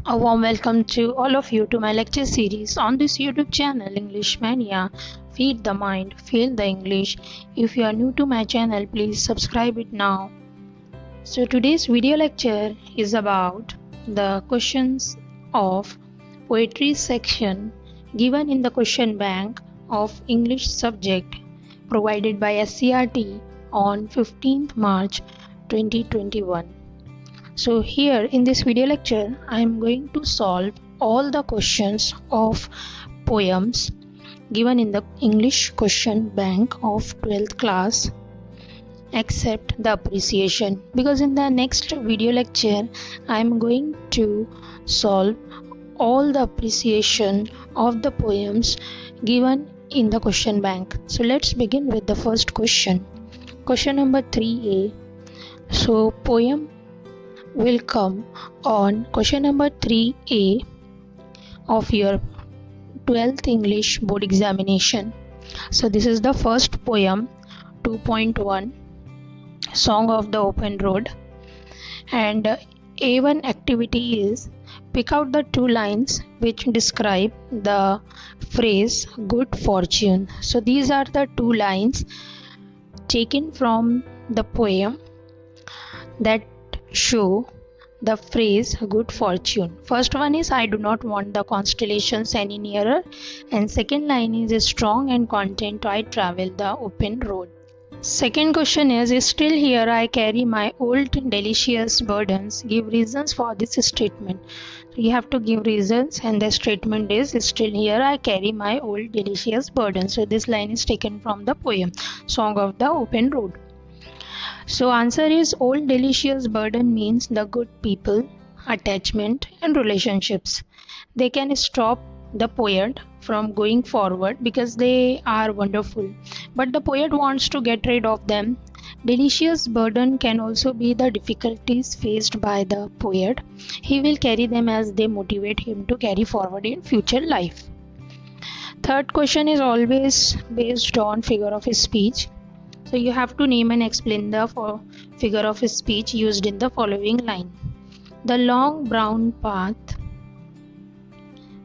A warm welcome to all of you to my lecture series on this YouTube channel English Mania. Feed the mind, feel the English. If you are new to my channel, please subscribe it now. So today's video lecture is about the questions of poetry section given in the question bank of English subject provided by SCRT on 15th March 2021. So here in this video lecture, I am going to solve all the questions of poems given in the English question bank of 12th class except the appreciation, because in the next video lecture I am going to solve all the appreciation of the poems given in the question bank. So let's begin with the first question. Question number 3A. So poem will come on question number 3A of your 12th English board examination. So this is the first poem, 2.1, Song of the Open Road, and A1 activity is pick out the two lines which describe the phrase good fortune. So these are the two lines taken from the poem that show the phrase good fortune. First one is I do not want the constellations any nearer, and second line is strong and content I travel the open road. Second question is still here I carry my old delicious burdens. Give reasons for this statement. So you have to give reasons, and the statement is still here I carry my old delicious burdens. So this line is taken from the poem Song of the Open Road. So answer is old delicious burden means the good people, attachment and relationships. They can stop the poet from going forward because they are wonderful, but the poet wants to get rid of them. Delicious burden can also be the difficulties faced by the poet. He will carry them as they motivate him to carry forward in future life. Third question is always based on figure of speech. So you have to name and explain the figure of speech used in the following line. The long brown path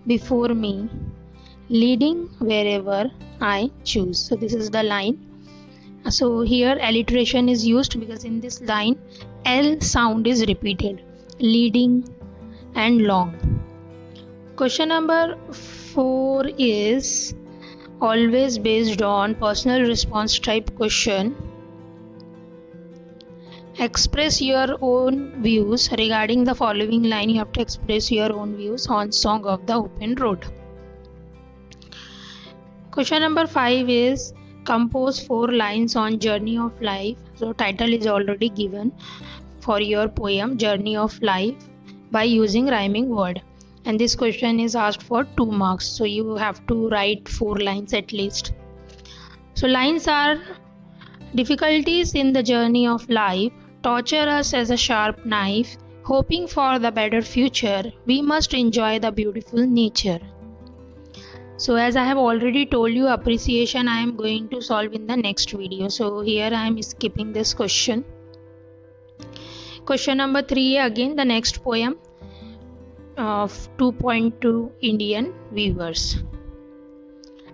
before me, leading wherever I choose. So this is the line. So here alliteration is used because in this line L sound is repeated, leading and long. Question number 4 is always based on personal response type question. Express your own views regarding the following line. You have to express your own views on Song of the Open Road. Question number 5 is compose 4 lines on Journey of Life. So title is already given for your poem Journey of Life by using rhyming word. And this question is asked for 2 marks, so you have to write 4 lines at least. So lines are difficulties in the journey of life torture us as a sharp knife. Hoping for the better future, we must enjoy the beautiful nature. So as I have already told you, appreciation I am going to solve in the next video. So here I am skipping this question. Question number 3, again the next poem of 2.2 Indian viewers.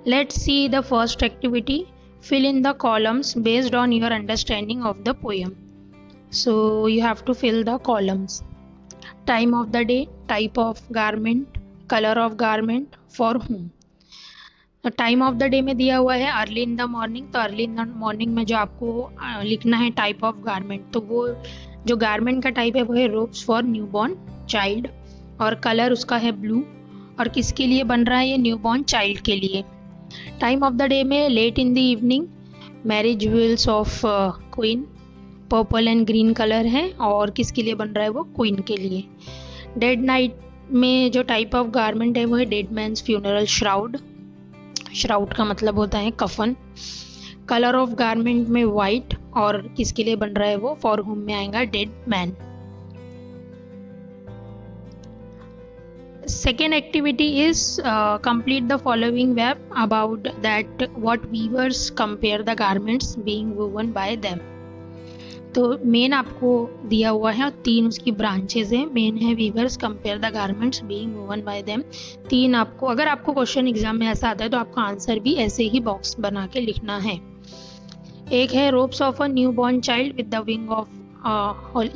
Let's see the first activity. Fill in the columns based on your understanding of the poem. So you have to fill the columns. Time of the day, type of garment, color of garment, for whom. Time of the day में दिया हुआ है early in the morning, तो early in the morning में जो आपको लिखना है टाइप ऑफ गारमेंट, तो वो जो गारमेंट का टाइप है वो है रोब्स फॉर न्यूबॉर्न चाइल्ड, और कलर उसका है ब्लू, और किसके लिए बन रहा है ये न्यूबॉर्न चाइल्ड के लिए. टाइम ऑफ द डे में late in the evening, marriage jewels of queen, purple and green colour है, और किसके लिए बन रहा है वो क्वीन के लिए. डेड नाइट में जो टाइप ऑफ गारमेंट है वो है dead man's funeral shroud. Shroud का मतलब होता है कफन. कलर ऑफ गारमेंट में वाइट, और किसके लिए बन रहा है वो फॉर हुम में आएगा dead man. Second activity is complete the following verb about that what weavers compare the garments being woven by them. तो मेन आपको दिया हुआ है और 3 उसकी ब्रांचेज हैं। मेन है weavers, compare the garments being woven by them. 3 आपको, अगर आपको क्वेश्चन एग्जाम में ऐसा आता है तो आपका आंसर भी ऐसे ही बॉक्स बना के लिखना है। एक है ropes of a new born child with the wing of,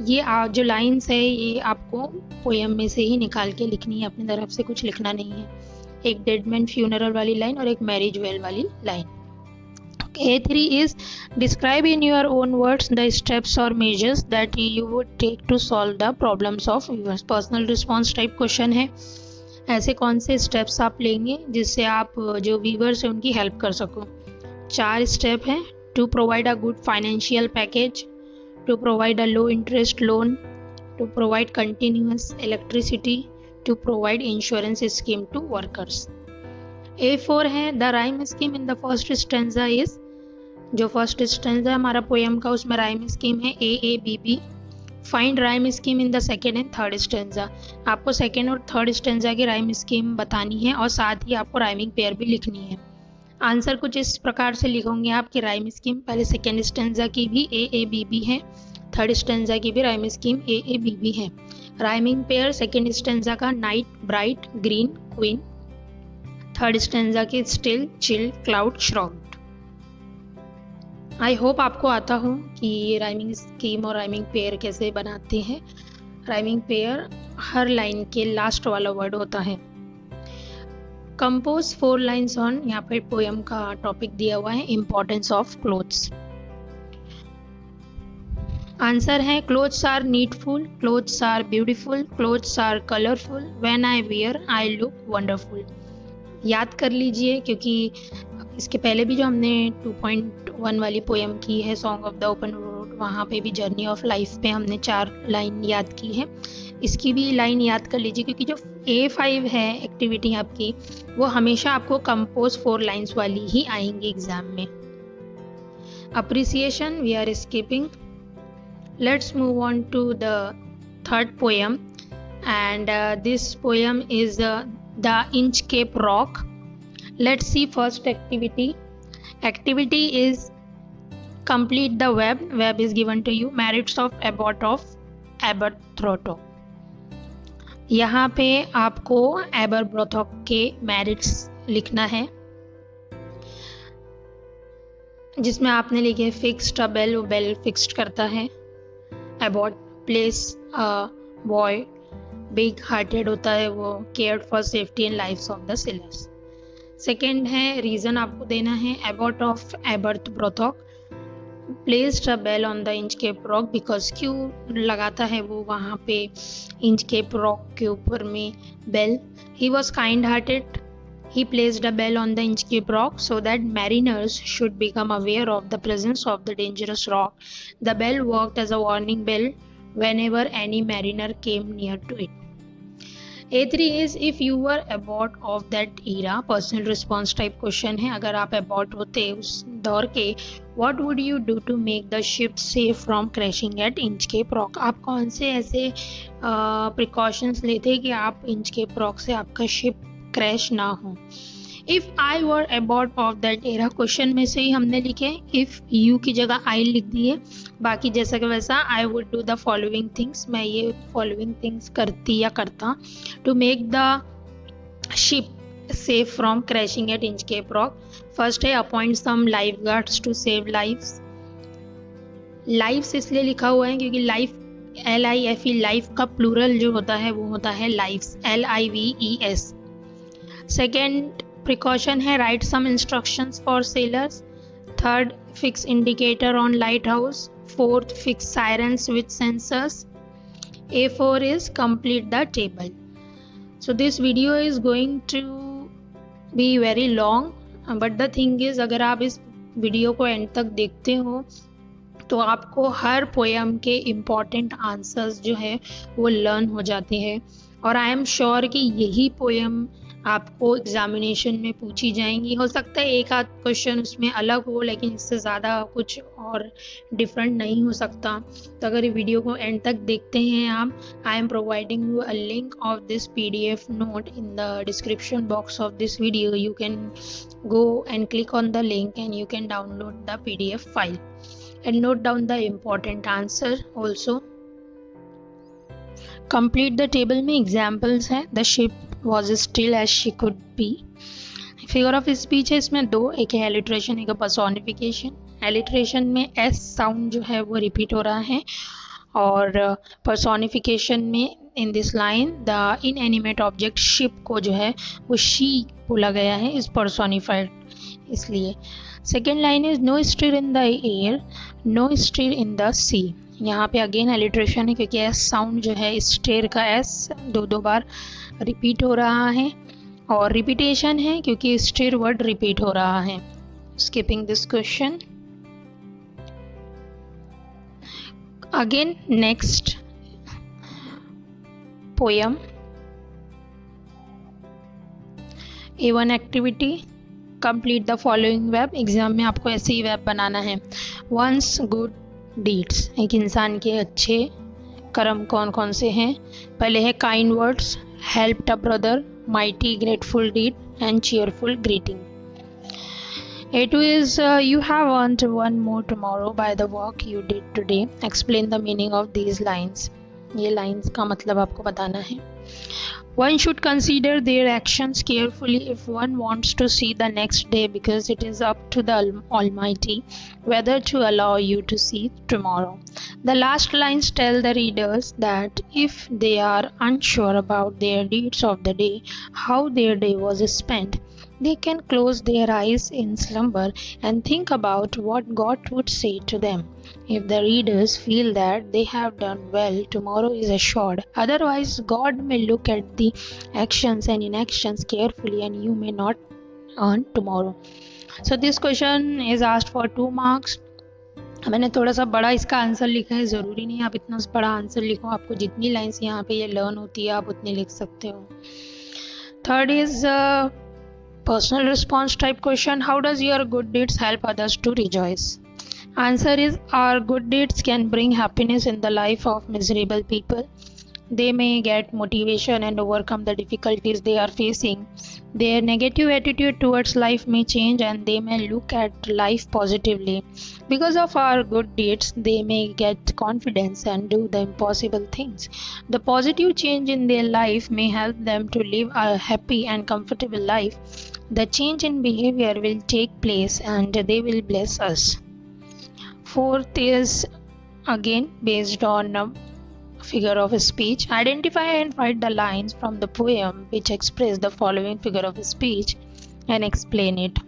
ये जो लाइन्स है ये आपको पोएम में से ही निकाल के लिखनी है, अपनी तरफ से कुछ लिखना नहीं है। एक डेड मैन फ्यूनरल वाली लाइन और एक मैरिज वेल वाली line. A3 is describe in your own words the steps or measures that you would take to solve the problems of viewers। Personal response type question है। ऐसे कौन से steps आप लेंगे जिससे आप जो व्यूअर्स हैं उनकी हेल्प कर सको। 4 स्टेप हैं। To provide a good financial package, to provide a low interest loan, to provide continuous electricity, to provide insurance scheme to workers. A4 है the rhyme scheme in the first stanza is, जो first stanza हमारा poem का उसमें rhyme scheme है AABB। Find rhyme scheme in the second and third stanza. आपको second और third stanza की rhyme scheme बतानी है और साथ ही आपको राइमिंग पेयर भी लिखनी है। आंसर कुछ इस प्रकार से लिखोगे आपकी राइम स्कीम। पहले सेकेंड स्टेंजा की भी AABB है, थर्ड स्टेंजा की भी राइम स्कीम AABB है। राइमिंग पेयर सेकेंड स्टेंजा का night, bright, green, queen. Third stanza की still, chill, cloud, shroud. I hope आपको आता हो कि ये राइमिंग स्कीम और राइमिंग पेयर कैसे बनाते हैं। राइमिंग पेयर हर लाइन के लास्ट वाला वर्ड होता है। कंपोज 4 लाइन्स ऑन, यहाँ पर पोएम का टॉपिक दिया हुआ है इम्पोर्टेंस ऑफ क्लोथ्स। आंसर है clothes are needful, clothes are beautiful, clothes are colourful, when I wear I look wonderful. याद कर लीजिए क्योंकि इसके पहले भी जो हमने 2.1 वाली पोएम की है song of the open road, वहाँ पे भी जर्नी ऑफ लाइफ पे हमने 4 लाइन याद की है। इसकी भी लाइन याद कर लीजिए क्योंकि जो A5 है एक्टिविटी आपकी, वो हमेशा आपको कंपोज 4 लाइन्स वाली ही आएंगी एग्जाम में। Appreciation we are skipping. Let's move on to the third poem and this poem is the Inchcape Rock. Let's see first activity. Activity is complete the web. Web is given to you. Merits of Aberbrothock. यहाँ पे आपको Aberbrothock के merits लिखना है, जिसमें आपने लिखे fixed a bell, वो bell fixed करता है। About place a boy, big hearted होता है वो, cared for safety and lives of the sailors. Second है रीजन आपको देना है about of Aberbrothok placed a bell on the Inchcape rock, because क्यों लगाता है वो वहाँ पे इंचकेप रॉक के ऊपर में bell. He was kind hearted, he placed a bell on the Inchcape Rock so that mariners should become aware of the presence of the dangerous rock. The bell worked as a warning bell whenever any mariner came near to it. A3 is if you were about of that era, personal response type question है। अगर आप about होते उस दौर के, what would you do to make the ship safe from crashing at Inchcape Rock? आप कौन से ऐसे precautions लेते कि आप Inchcape Rock से आपका ship क्रैश ना हो। If I were about of that era, question में से ही हमने लिखे इफ यू की जगह आई लिख दिए, बाकी जैसा कि वैसा I would do the following things, मैं ये फॉलोइंग थिंग्स करती या करता to make the ship safe from crashing at Inchcape rock. First है appoint some life guards to save lives. Lives इसलिए लिखा हुआ है क्योंकि लाइफ LIFE, लाइफ का प्लूरल जो होता है वो होता है लाइव्स, LIVES। सेकेंड प्रिकॉशन है write some instructions for sailors. Third fix indicator on lighthouse. Fourth fix sirens with sensors. A4 is complete the table. So this video is going to be very long, but the thing is अगर आप इस video को and तक देखते हो तो आपको हर poem के इम्पॉर्टेंट आंसर्स जो है वो लर्न हो जाते हैं, और आई एम श्योर कि यही पोएम आपको एग्जामिनेशन में पूछी जाएंगी। हो सकता है एक आध क्वेश्चन उसमें अलग हो, लेकिन इससे ज़्यादा कुछ और डिफरेंट नहीं हो सकता। तो अगर ये वीडियो को एंड तक देखते हैं आप, I am providing you a link of this PDF note in the description box of this video. You can go and click on the link and you can download the PDF file. and note down the important answer also. Complete the table में examples हैं. The ship was still as she could be. Figure of speech है इसमें दो, एक है alliteration, एक है personification. Alliteration में एस साउंड जो है वो रिपीट हो रहा है, और पर्सोनिफिकेशन में in this line the inanimate object ship को जो है वो शी बोला गया है, इज पर्सोनिफाइड इसलिए. Second line is no steer in the air, no steer in the sea. यहाँ पे अगेन एलिट्रेशन है क्योंकि एस साउंड जो है स्टेयर का एस दो बार रिपीट हो रहा है, और रिपीटेशन है क्योंकि स्टेयर वर्ड रिपीट हो रहा है. Skipping this question. Again next poem. A1 activity, complete the following web. Exam में आपको ऐसे ही वेब बनाना है. वंस गुड डीड्स, एक इंसान के अच्छे कर्म कौन कौन से हैं. पहले है kind words, helped a brother, mighty grateful deed and cheerful greeting. A2 is you have earned one more tomorrow by the work you did today. Explain the meaning of these lines. ये lines का मतलब आपको बताना है. One should consider their actions carefully if one wants to see the next day, because it is up to the Almighty whether to allow you to see tomorrow. The last lines tell the readers that if they are unsure about their deeds of the day, how their day was spent, they can close their eyes in slumber and think about what God would say to them. If the readers feel that they have done well, tomorrow is assured. Otherwise, God may look at the actions and inactions carefully and you may not earn tomorrow. So this question is asked for 2 marks. मैंने थोड़ा सा बड़ा इसका answer लिखा है, ज़रूरी नहीं आप इतना बड़ा आंसर लिखो, आपको जितनी लाइन्स यहाँ पे ये लर्न होती है आप उतनी लिख सकते हो. Third is personal response type question. How does your good deeds help others to rejoice? Answer is our good deeds can bring happiness in the life of miserable people. They may get motivation and overcome the difficulties they are facing. Their negative attitude towards life may change and they may look at life positively. Because of our good deeds, they may get confidence and do the impossible things. The positive change in their life may help them to live a happy and comfortable life. The change in behavior will take place and they will bless us. Fourth is again based on figure of speech. Identify and write the lines from the poem which express the following figure of speech and explain it.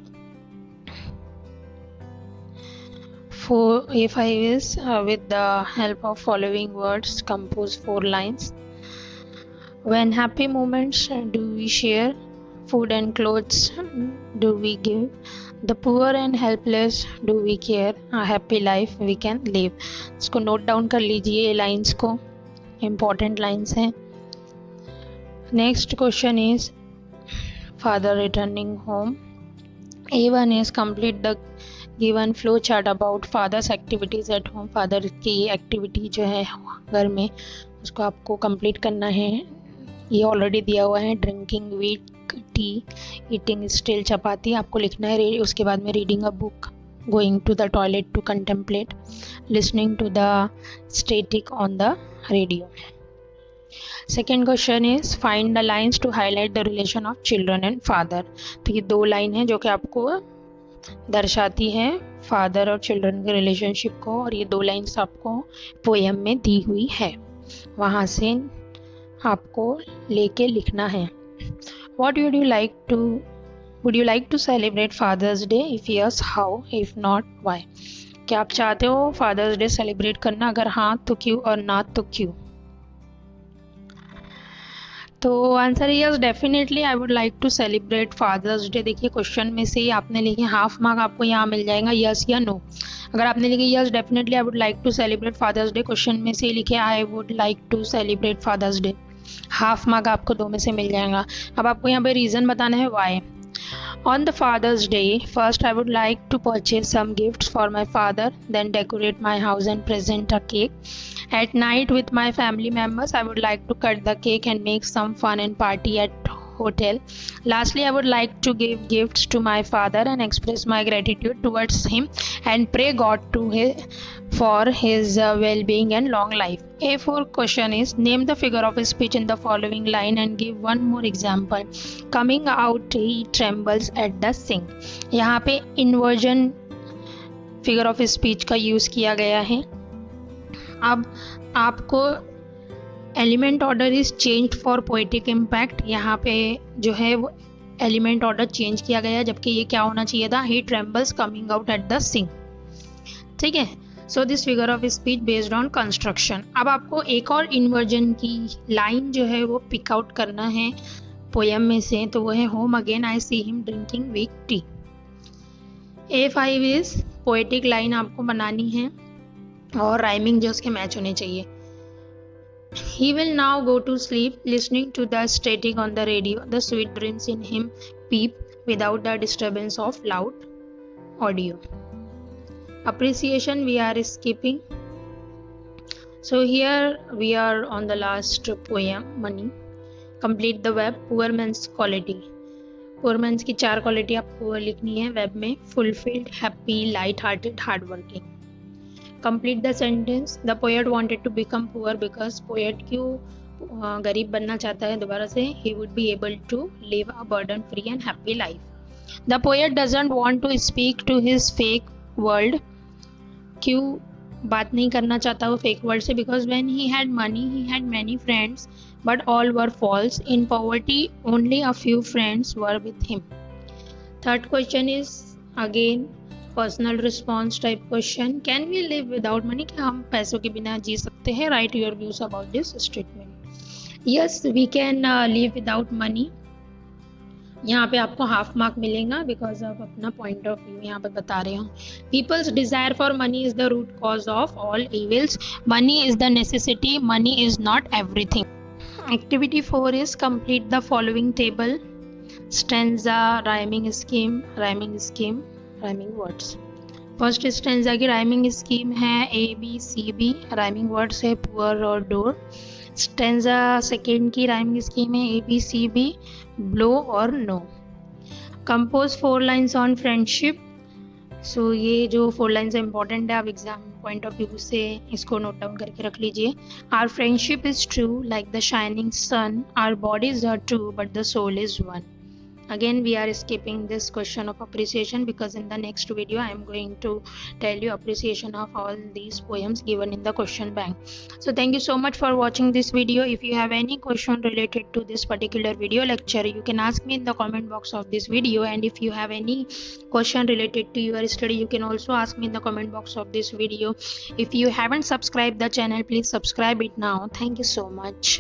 A5 is with the help of following words compose 4 lines. When happy moments do we share, food and clothes do we give, the poor and helpless do we care, a happy life we can live. इसको note down कर लीजिए, ये lines को, important lines हैं. Next question is father returning home. A1 is complete the given flow chart about father's activities at home. Father की activity जो है घर में उसको आपको कंप्लीट करना है. ये ऑलरेडी दिया हुआ है. Drinking weak tea, eating stale chapati आपको लिखना है. उसके बाद में reading a book, going to the toilet to contemplate, listening to the static on the radio. Second question is find the lines to highlight the relation of children and father. तो ये 2 line है जो कि आपको दर्शाती है father और children के रिलेशनशिप को, और ये 2 लाइन्स आपको पोएम में दी हुई है, वहाँ से आपको लेके लिखना है. What would you like to celebrate Father's Day? If yes, how? If not, why? क्या आप चाहते हो फादर्स डे सेलिब्रेट करना? अगर हाँ तो क्यों, और ना तो क्यों? तो answer yes, definitely I would like to celebrate Father's Day. देखिए क्वेश्चन में से ही आपने लिखे हाफ मार्क आपको यहाँ मिल जाएगा, यस या नो. अगर आपने लिखे yes definitely I would like to celebrate Father's Day, question में से ही लिखे I would like to celebrate Father's Day, half mark आपको 2 में से मिल जाएगा. अब आपको यहाँ पे रीज़न बताना है Y. On the Father's Day, first I would like to purchase some gifts for my father, then decorate my house and present a cake. At night with my family members, I would like to cut the cake and make some fun and party at hotel. Lastly, I would like to give gifts to my father and express my gratitude towards him and pray God for his well-being and long life. A4 question is, name the figure of speech in the following line and give one more example. Coming out he trembles at the sink. यहाँ पे inversion figure of speech का use किया गया है. अब आपको element order is change for poetic impact. यहाँ पे जो है वो एलिमेंट ऑर्डर चेंज किया गया, जबकि ये क्या होना चाहिए था, he trembles coming out at the sink. ठीक है. So this figure of speech based on construction. अब आपको एक और इन्वर्जन की लाइन जो है वो पिक आउट करना है पोएम में से, तो वो है home again I see him drinking weak tea. A5 is poetic line आपको बनानी है और राइमिंग जो उसके मैच होने चाहिए. He will now go to sleep, listening to the static on the radio. The sweet dreams in him peep without the disturbance of loud audio. Appreciation we are skipping. So here we are on the last poem, money. Complete the verb, poor man's quality. Poor man's की 4 quality आपको लिखनी है web में. Fulfilled, happy, light-hearted, hardworking. Complete the sentence. The poet wanted to become poor because poet क्यों गरीब बनना चाहता है दोबारा से. He would be able to live a burden-free and happy life. The poet doesn't want to speak to his fake world. क्यों बात नहीं करना चाहता वो fake world से? Because when he had money, he had many friends, but all were false. In poverty, only a few friends were with him. Third question is again personal response type question. Can we live without money? क्या हम पैसों के बिना जी सकते हैं? Write your views about this statement. Yes, we can live without money. यहाँ पे आपको हाफ मार्क मिलेगा बिकॉज ऑफ अपना पॉइंट ऑफ व्यू यहाँ पे बता रहे हो. People's desire for money is the root cause of all evils. Money is the necessity, money is not everything. Activity 4 is complete the following table. Stanza, rhyming scheme, rhyming words. First stanza की rhyming scheme है ABCB. Rhyming words है poor और door. Stanza second की rhyming scheme है ABCB, blow और no. Compose 4 lines on friendship. So ये जो 4 lines important है, आप एग्जाम पॉइंट ऑफ व्यू से इसको नोट डाउन करके रख लीजिए. Our friendship is true like the shining sun. Our bodies are two but the soul is one. Again we are skipping this question of appreciation because in the next video I am going to tell you appreciation of all these poems given in the question bank. So thank you so much for watching this video. If you have any question related to this particular video lecture, you can ask me in the comment box of this video, and if you have any question related to your study, you can also ask me in the comment box of this video. If you haven't subscribed the channel, please subscribe it now. Thank you so much.